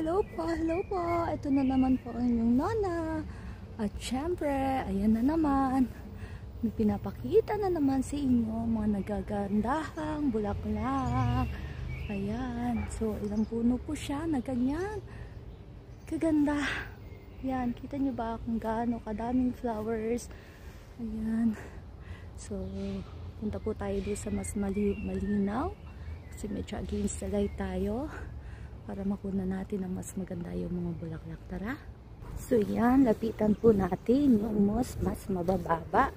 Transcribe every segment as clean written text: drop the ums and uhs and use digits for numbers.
hello po, hello po. Ito na naman po ang inyong Nona. At syempre, ayan na naman. May pinapakita na naman sa inyo mga nagagandahang bulaklak. Ayan. So, ilang puno po siya na ganyan. Kaganda. Ayan. Kita nyo ba kung gaano kadaming flowers? Ayan. So, punta po tayo doon sa mas malinaw. Kasi medyo against the light tayo. Para makuna natin ang mas maganda yung mga bulaklak. Tara! So yan, lapitan po natin yung mas mabababa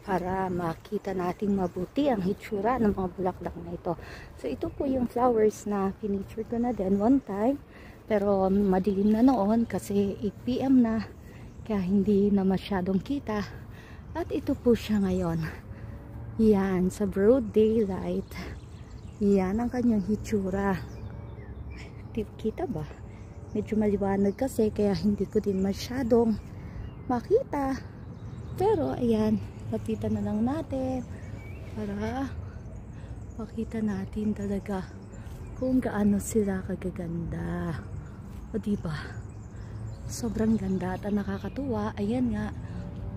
para makita natin mabuti ang hitsura ng mga bulaklak na ito. So ito po yung flowers na pinicture ko na din one time. Pero madilim na noon kasi 8 PM na. Kaya hindi na masyadong kita. At ito po siya ngayon. Yan, sa broad daylight. Yan ang kanyang hitsura. Kita ba? Medyo maliwanag kasi kaya hindi ko din masyadong makita. Pero ayan, lapitan na lang natin para makita natin talaga kung gaano sila kagaganda. O diba? Sobrang ganda at nakakatuwa. Ayan nga,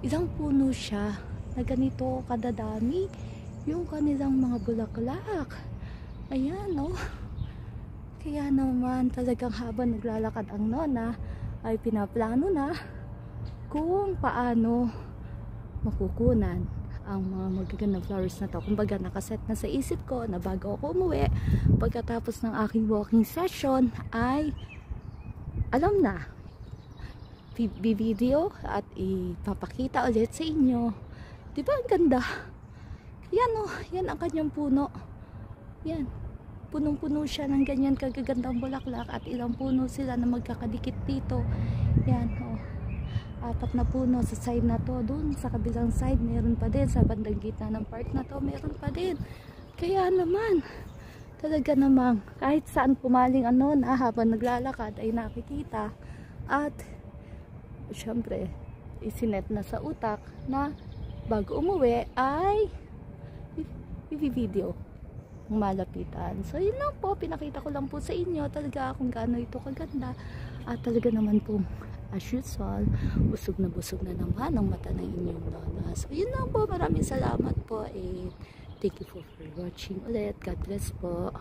ilang puno siya na ganito kadadami yung kanilang mga bulaklak. Ayan, no? Kaya naman talagang habang naglalakad ang Nona ay pinaplano na kung paano makukunan ang mga magagandang flowers na to. Kumbaga nakaset na sa isip ko na bago ako umuwi pagkatapos ng aking walking session ay alam na video at ipapakita ulit sa inyo. Diba ang ganda? Yan o, yan ang kanyang puno. Yan. Punong-puno siya ng ganyan kagagandang bulaklak at ilang puno sila na magkakadikit dito. Yan, oh. 4 na puno sa side na to. Doon sa kabilang side meron pa din. Sa bandang gitna ng part na to meron pa din. Kaya naman, talaga namang kahit saan pumaling ano na habang naglalakad ay nakikita. At syempre, isinet na sa utak na bago umuwi ay i-video malapitan. So yun lang po, pinakita ko lang po sa inyo talaga kung gaano ito kaganda at talaga naman po as usual, busog na naman ang mata ng inyong Nona. So yun lang po, maraming salamat po and thank you for watching ulit. God bless po.